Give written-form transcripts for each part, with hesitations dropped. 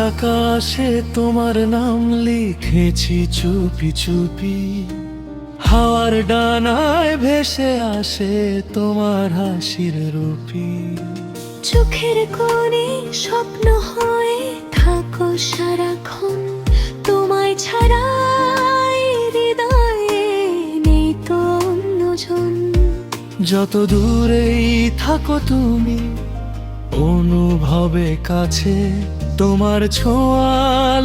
আকাশে তোমার নাম লিখেছি চুপি চুপি, হাওয়ার ডানায় ভেসে আসে তোমার হাসির রূপী। চোখের কোণে স্বপ্ন হয়ে থাকো সারাক্ষণ, তোমায় ছাড়া এই হৃদয়ে নেই তো অন্যজন। যত দূরেই থাকো তুমি অনুভবে কাছে, তোমার ছোঁয়া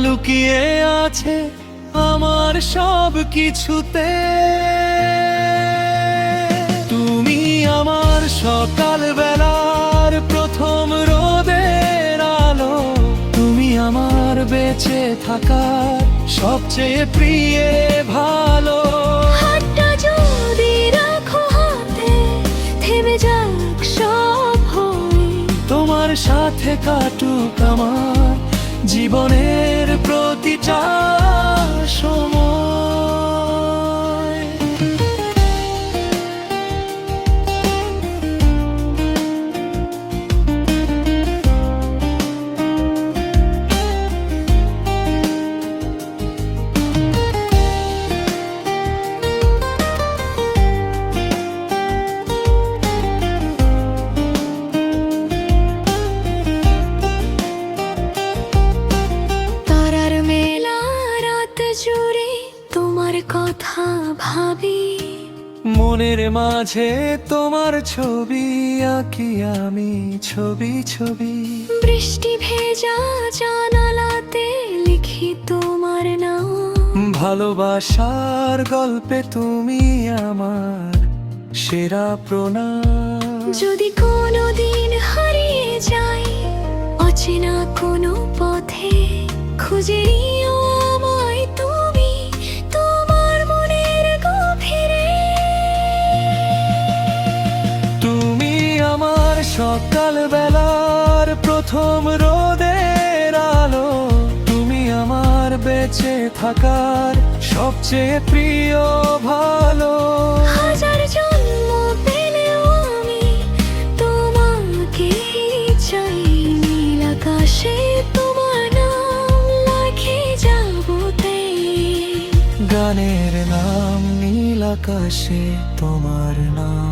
লুকিয়ে আছে আমার সব কিছুতে। তুমি আমার সকাল বেলার প্রথম রোদের আলো, তুমি আমার বেঁচে থাকার সবচেয়ে প্রিয় ভালো। হাতটা যদি রাখো হাতে, থেমে যাক সব হয়ে, তোমার সাথে কাটুক আমার জীবনের প্রতিটা সময়। তারার মেলা রাত জুড়ে তোমার কথা ভাবি, মনের মাঝে তোমার ছবি আঁকি আমি ছবি ছবি। বৃষ্টি ভেজা জানালাতে লিখি তোমার নাম, ভালোবাসার গল্পে তুমি আমার সেরা প্রণাম। যদি কোনোদিন হারিয়ে যাই অচেনা কোনো পথে, খুঁজে নিও আমায় তুমি তোমার মনের গভীরে। তুমি আমার সকাল বেলার প্রথম রোদের আলো, তুমি আমার বেঁচে থাকার সবচেয়ে প্রিয় ভালো। হাজার জন্ম পেলেও আমি তোমাকে চাই, নীল আকাশে তোমার নাম লিখে যাবতে। গানের নাম নীল আকাশে তোমার নাম।